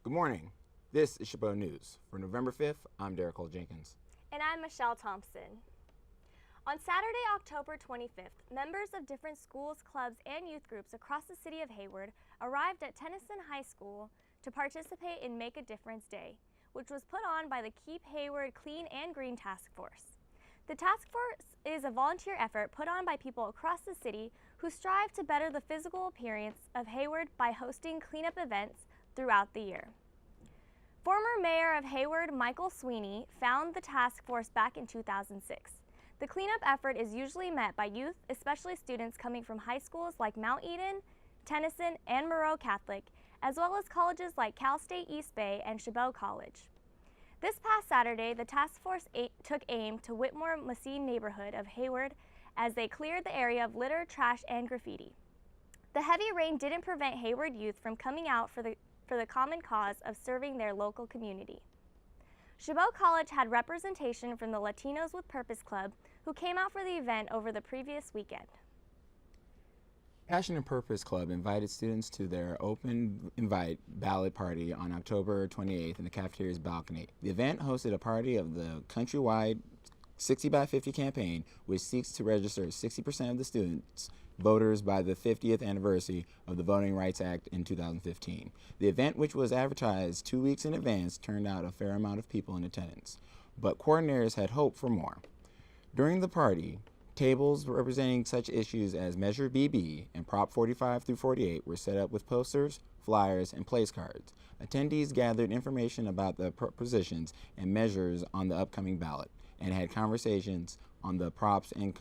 Good morning. This is Chabot News. For November 5th, I'm Derek Cole Jenkins. And I'm Michelle Thompson. On Saturday, October 25th, members of different schools, clubs, and youth groups across the city of Hayward arrived at Tennyson High School to participate in Make a Difference Day, which was put on by the Keep Hayward Clean and Green Task Force. The task force is a volunteer effort put on by people across the city who strive to better the physical appearance of Hayward by hosting cleanup events throughout the year. Former Mayor of Hayward, Michael Sweeney, founded the task force back in 2006. The cleanup effort is usually met by youth, especially students coming from high schools like Mount Eden, Tennyson, and Moreau Catholic, as well as colleges like Cal State East Bay and Chabot College. This past Saturday, the task force took aim to Whitmore-Massine neighborhood of Hayward as they cleared the area of litter, trash, and graffiti. The heavy rain didn't prevent Hayward youth from coming out for the common cause of serving their local community. Chabot College had representation from the Latinos with Purpose Club, who came out for the event over the previous weekend. Passion and Purpose Club invited students to their open invite ballot party on October 28th in the cafeteria's balcony. The event hosted a party of the countrywide 60 by 50 campaign, which seeks to register 60% of the students voters by the 50th anniversary of the Voting Rights Act in 2015. The event, which was advertised 2 weeks in advance, turned out a fair amount of people in attendance, but coordinators had hoped for more. During the party, tables representing such issues as Measure BB and Prop 45 through 48 were set up with posters, flyers, and place cards. Attendees gathered information about the propositions and measures on the upcoming ballot and had conversations on the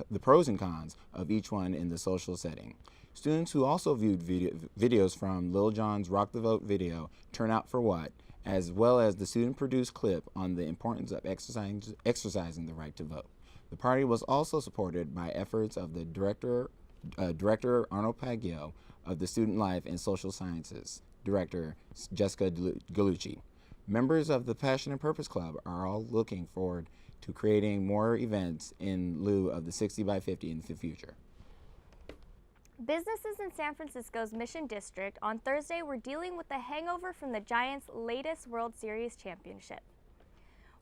the pros and cons of each one in the social setting. Students who also viewed videos from Lil Jon's Rock the Vote video, Turn Out for What, as well as the student-produced clip on the importance of exercising the right to vote. The party was also supported by efforts of the Director Arnold Paggio of the Student Life and Social Sciences, Director Jessica Gallucci. Members of the Passion and Purpose Club are all looking forward to creating more events in lieu of the 60 by 50 in the future. Businesses in San Francisco's Mission District on Thursday were dealing with the hangover from the Giants' latest World Series championship.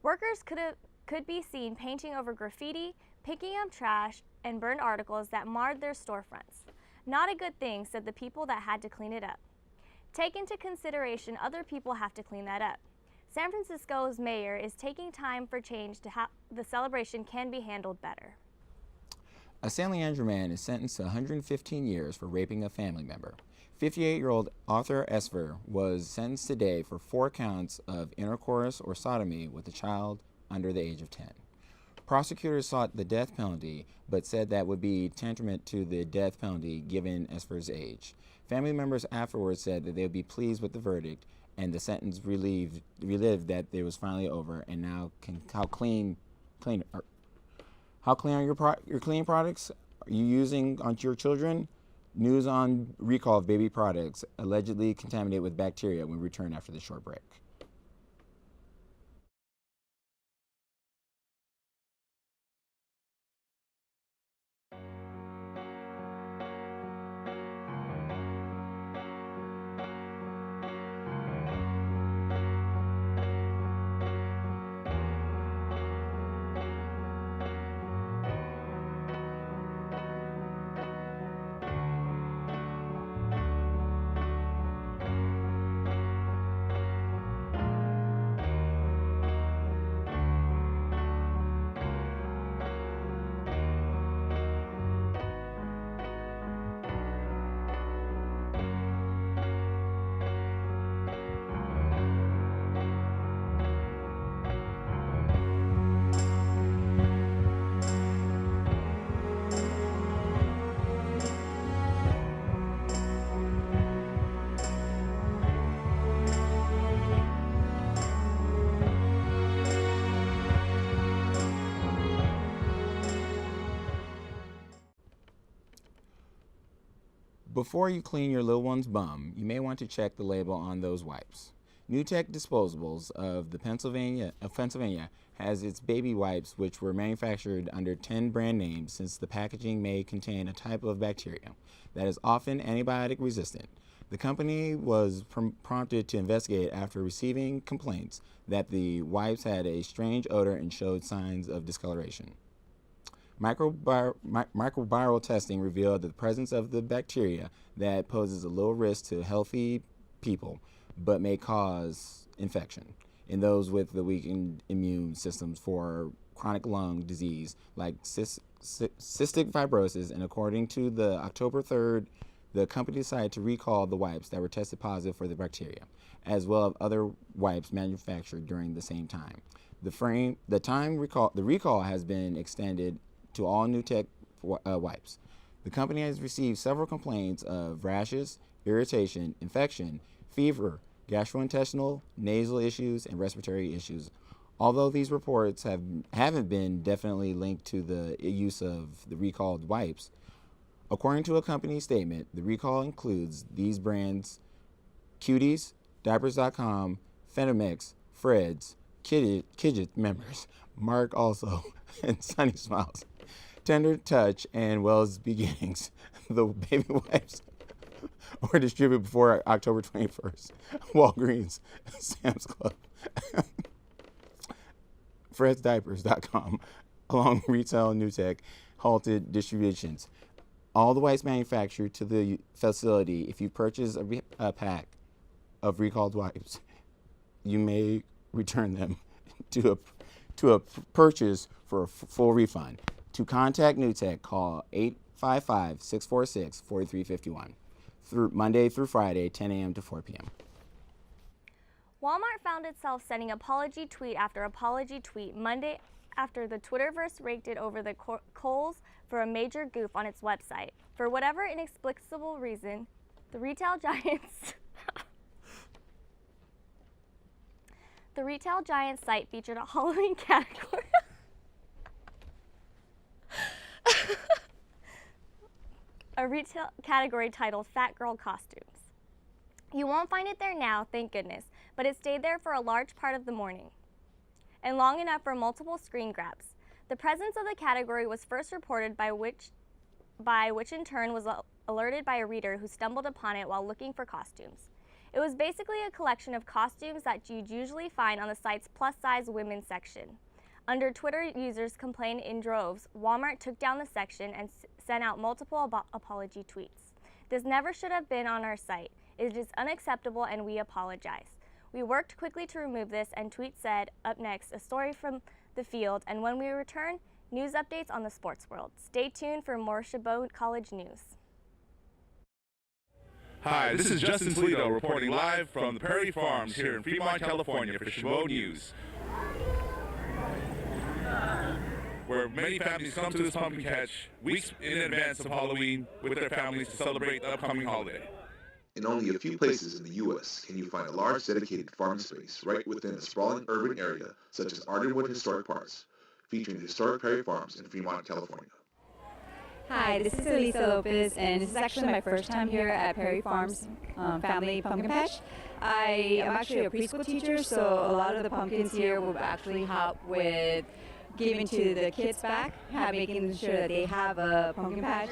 Workers could be seen painting over graffiti, picking up trash, and burned articles that marred their storefronts. Not a good thing, said the people that had to clean it up. Take into consideration other people have to clean that up. San Francisco's mayor is taking time for change to how the celebration can be handled better. A San Leandro man is sentenced to 115 years for raping a family member. 58-year-old Arthur Esver was sentenced today for 4 counts of intercourse or sodomy with a child under the age of 10. Prosecutors sought the death penalty, but said that would be tantamount to the death penalty given Esver's age. Family members afterwards said that they would be pleased with the verdict, and the sentence relived that it was finally over. And now, how clean are your cleaning products? Are you using on your children? News on recall of baby products allegedly contaminated with bacteria when we return after this short break. Before you clean your little one's bum, you may want to check the label on those wipes. New Tech Disposables of Pennsylvania has its baby wipes, which were manufactured under 10 brand names, since the packaging may contain a type of bacteria that is often antibiotic resistant. The company was prompted to investigate after receiving complaints that the wipes had a strange odor and showed signs of discoloration. Microbial testing revealed the presence of the bacteria that poses a low risk to healthy people but may cause infection in those with the weakened immune systems for chronic lung disease like cystic fibrosis. And according to the October 3rd, the company decided to recall the wipes that were tested positive for the bacteria, as well as other wipes manufactured during the same time. The recall has been extended to all new tech wipes. The company has received several complaints of rashes, irritation, infection, fever, gastrointestinal, nasal issues, and respiratory issues. Although these reports haven't been definitely linked to the use of the recalled wipes, according to a company statement, the recall includes these brands: Cuties, Diapers.com, Fenimix, Fred's, Kidget members, Mark also, and Sunny Smiles, Tender Touch, and Wells Beginnings. The baby wipes were distributed before October 21st. Walgreens, Sam's Club, Fred'sDiapers.com, along with Retail New Tech, halted distributions. All the wipes manufactured to the facility. If you purchase a pack of recalled wipes, you may return them to a purchase for a full refund. To contact New Tech, call 855-646-4351 through Monday through Friday, 10 a.m. to 4 p.m. Walmart found itself sending apology tweet after apology tweet Monday after the Twitterverse raked it over the coals for a major goof on its website. For whatever inexplicable reason, the retail giant's site featured a Halloween category. A retail category titled Fat Girl Costumes. You won't find it there now, thank goodness, but it stayed there for a large part of the morning, and long enough for multiple screen grabs. The presence of the category was first reported by which in turn was alerted by a reader who stumbled upon it while looking for costumes. It was basically a collection of costumes that you'd usually find on the site's plus-size women's section. Under Twitter users complained in droves, Walmart took down the section and sent out multiple apology tweets. This never should have been on our site. It is unacceptable and we apologize. We worked quickly to remove this, and tweet said, up next, a story from the field, and when we return, news updates on the sports world. Stay tuned for more Chabot College news. Hi, this is Justin Toledo reporting live from the Prairie Farms here in Fremont, California for Chabot News, where many families come to this pumpkin patch weeks in advance of Halloween with their families to celebrate the upcoming holiday. In only a few places in the U.S. can you find a large dedicated farm space right within a sprawling urban area such as Ardenwood Historic Parks, featuring the historic Prairie Farms in Fremont, California. Hi, this is Elisa Lopez, and this is actually my first time here at Prairie Farms Family Pumpkin Patch. I am actually a preschool teacher, so a lot of the pumpkins here will actually help with giving to the kids back, making sure that they have a pumpkin patch.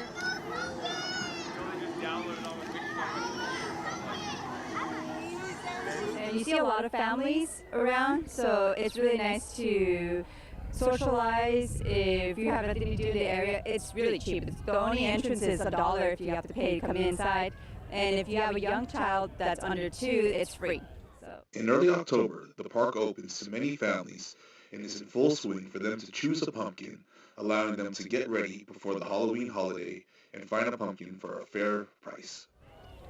And you see a lot of families around, so it's really nice to socialize. If you have nothing to do in the area, it's really cheap. The only entrance is $1 if you have to pay to come inside. And if you have a young child that's under 2, it's free. In early October, the park opens to many families and is in full swing for them to choose a pumpkin, allowing them to get ready before the Halloween holiday and find a pumpkin for a fair price.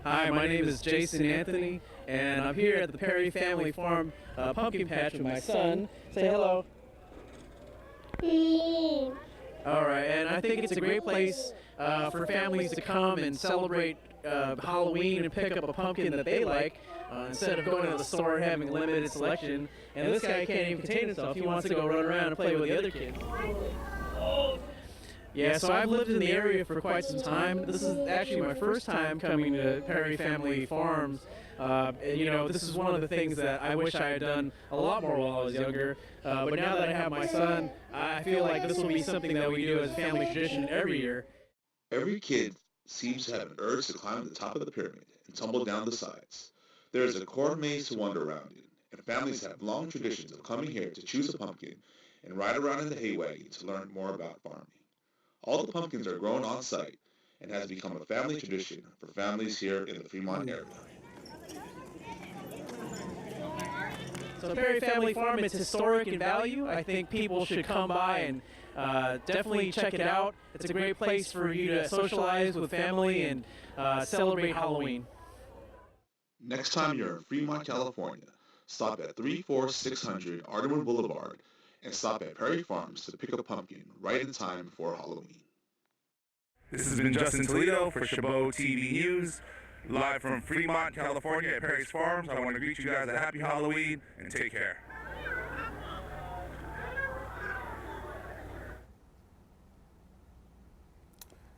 Hi, my name is Jason Anthony, and I'm here at the Prairie Family Farm Pumpkin Patch with my son. Say hello. All right, and I think it's a great place for families to come and celebrate Halloween and pick up a pumpkin that they like instead of going to the store and having a limited selection. And this guy can't even contain himself. He wants to go run around and play with the other kids. Yeah, so I've lived in the area for quite some time. This is actually my first time coming to Prairie Family Farms. And, you know, this is one of the things that I wish I had done a lot more while I was younger. But now that I have my son, I feel like this will be something that we do as a family tradition every year. Every kid seems to have an urge to climb the top of the pyramid and tumble down the sides. There is a corn maze to wander around in, and families have long traditions of coming here to choose a pumpkin and ride around in the hay wagon to learn more about farming. All the pumpkins are grown on site and has become a family tradition for families here in the Fremont area. So Perry Family Farm is historic in value. I think people should come by and definitely check it out. It's a great place for you to socialize with family and celebrate Halloween. Next time you're in Fremont, California, stop at 34600 Ardenwood Boulevard and stop at Perry Farms to pick a pumpkin right in time before Halloween. This has been Justin Toledo for Chabot TV News, live from Fremont, California at Perry's Farms. I want to greet you guys a happy Halloween and take care.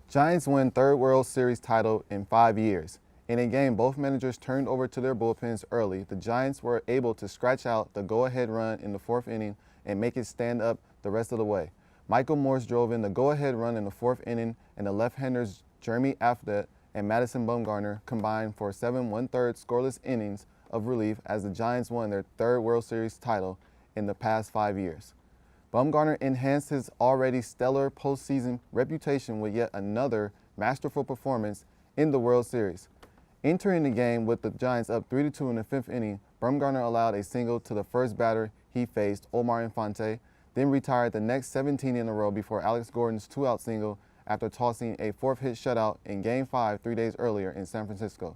Giants win third World Series title in 5 years. In a game both managers turned over to their bullpens early, the Giants were able to scratch out the go-ahead run in the fourth inning and make it stand up the rest of the way. Michael Morse drove in the go-ahead run in the fourth inning, and the left-handers Jeremy Afdet and Madison Bumgarner combined for 7 1/3 scoreless innings of relief as the Giants won their third World Series title in the past 5 years. Bumgarner enhanced his already stellar postseason reputation with yet another masterful performance in the World Series. Entering the game with the Giants up 3-2 in the fifth inning, Bumgarner allowed a single to the first batter he faced, Omar Infante, then retired the next 17 in a row before Alex Gordon's 2-out single after tossing a fourth hit shutout in Game 5 3 days earlier in San Francisco.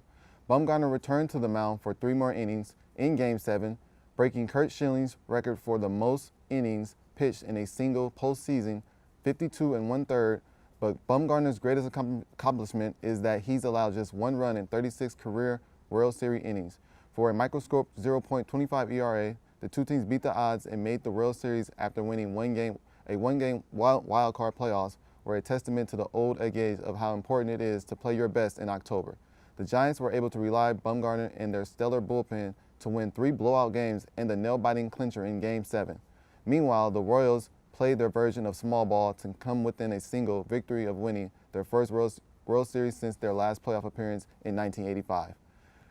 Bumgarner returned to the mound for 3 more innings in Game 7, breaking Curt Schilling's record for the most innings pitched in a single postseason, 52 1/3, but Bumgarner's greatest accomplishment is that he's allowed just 1 run in 36 career World Series innings. For a microscope 0.25 ERA, the two teams beat the odds and made the World Series after winning a one-game wild card playoffs were a testament to the old adage of how important it is to play your best in October. The Giants were able to rely on Bumgarner and their stellar bullpen to win 3 blowout games and the nail-biting clincher in Game 7. Meanwhile, the Royals played their version of small ball to come within a single victory of winning their first World Series since their last playoff appearance in 1985.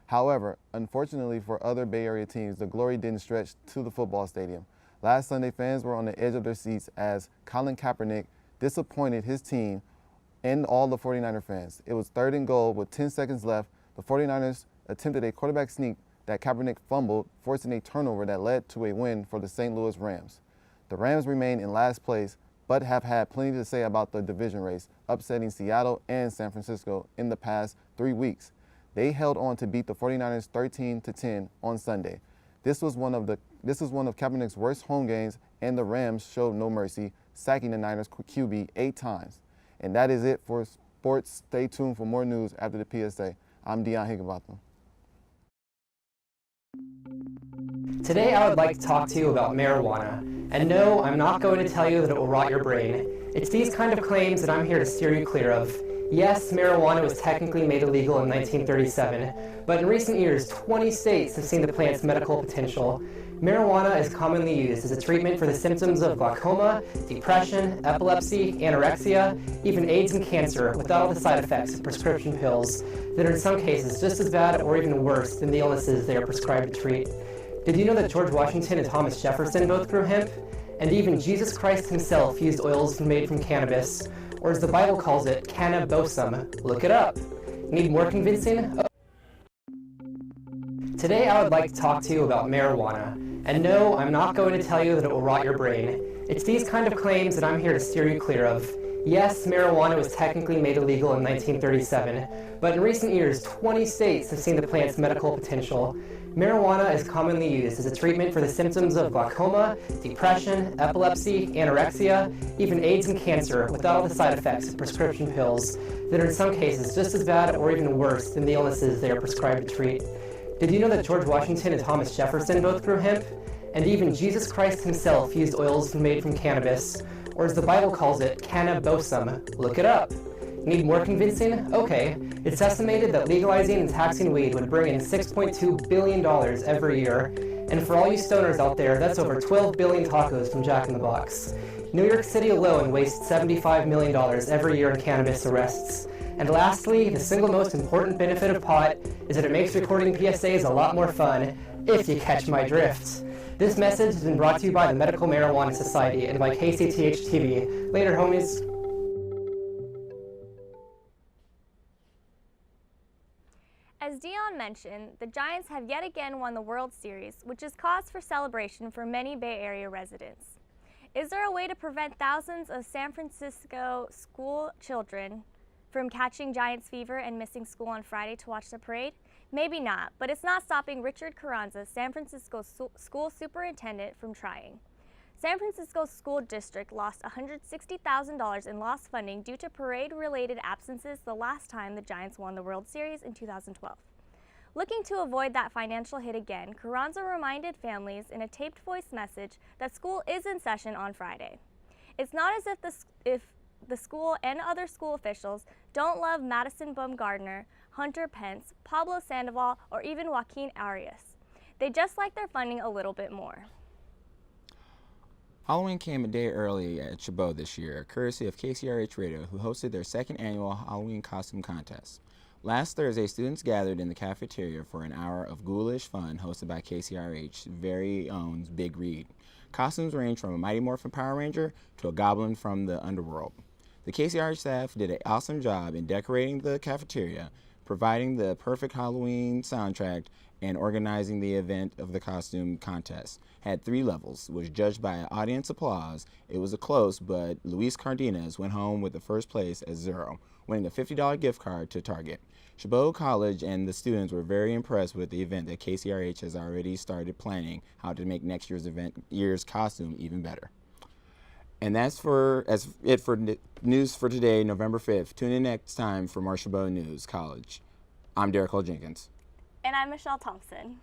However, unfortunately for other Bay Area teams, the glory didn't stretch to the football stadium. Last Sunday, fans were on the edge of their seats as Colin Kaepernick disappointed his team and all the 49er fans. It was 3rd and goal with 10 seconds left. The 49ers attempted a quarterback sneak that Kaepernick fumbled, forcing a turnover that led to a win for the St. Louis Rams. The Rams remain in last place, but have had plenty to say about the division race, upsetting Seattle and San Francisco in the past 3 weeks. They held on to beat the 49ers 13-10 on Sunday. This was one of Kaepernick's worst home games, and the Rams showed no mercy, sacking the Niners QB 8 times. And that is it for sports. Stay tuned for more news after the PSA. I'm Deion Higginbotham. Today I would like to talk to you about marijuana. And no, I'm not going to tell you that it will rot your brain. It's these kind of claims that I'm here to steer you clear of. Yes, marijuana was technically made illegal in 1937, but in recent years, 20 states have seen the plant's medical potential. Marijuana is commonly used as a treatment for the symptoms of glaucoma, depression, epilepsy, anorexia, even AIDS and cancer, without all the side effects of prescription pills that are in some cases just as bad or even worse than the illnesses they are prescribed to treat. Did you know that George Washington and Thomas Jefferson both grew hemp? And even Jesus Christ himself used oils made from cannabis, or as the Bible calls it, cannabosum. Look it up. Need more convincing? Today I would like to talk to you about marijuana. And no, I'm not going to tell you that it will rot your brain. It's these kind of claims that I'm here to steer you clear of. Yes, marijuana was technically made illegal in 1937, but in recent years, 20 states have seen the plant's medical potential. Marijuana is commonly used as a treatment for the symptoms of glaucoma, depression, epilepsy, anorexia, even AIDS and cancer, without all the side effects of prescription pills that are in some cases just as bad or even worse than the illnesses they are prescribed to treat. Did you know that George Washington and Thomas Jefferson both grew hemp? And even Jesus Christ himself used oils made from cannabis, or as the Bible calls it, cannabosum. Look it up. Need more convincing? Okay. It's estimated that legalizing and taxing weed would bring in $6.2 billion every year. And for all you stoners out there, that's over 12 billion tacos from Jack in the Box. New York City alone wastes $75 million every year in cannabis arrests. And lastly, the single most important benefit of pot is that it makes recording PSAs a lot more fun, if you catch my drift. This message has been brought to you by the Medical Marijuana Society and by KCTH-TV. Later, homies. As Dion mentioned, the Giants have yet again won the World Series, which is cause for celebration for many Bay Area residents. Is there a way to prevent thousands of San Francisco school children from catching Giants fever and missing school on Friday to watch the parade? Maybe not, but it's not stopping Richard Carranza, San Francisco school superintendent, from trying. San Francisco School District lost $160,000 in lost funding due to parade-related absences the last time the Giants won the World Series in 2012. Looking to avoid that financial hit again, Carranza reminded families in a taped voice message that school is in session on Friday. It's not as if the school and other school officials don't love Madison Bumgardner, Hunter Pence, Pablo Sandoval, or even Joaquin Arias. They just like their funding a little bit more. Halloween came a day early at Chabot this year, courtesy of KCRH Radio, who hosted their second annual Halloween costume contest. Last Thursday, students gathered in the cafeteria for an hour of ghoulish fun hosted by KCRH's very own Big Read. Costumes range from a Mighty Morphin Power Ranger to a goblin from the underworld. The KCRH staff did an awesome job in decorating the cafeteria, providing the perfect Halloween soundtrack, and organizing the event of the costume contest. Had 3 levels, was judged by audience applause. It was a close, but Luis Cardenas went home with the first place at 0, winning a $50 gift card to Target. Chabot College and the students were very impressed with the event that KCRH has already started planning how to make next year's costume even better. And that's it for news for today, November 5th. Tune in next time for more Chabot News College. I'm Derek Cole Jenkins. And I'm Michelle Thompson.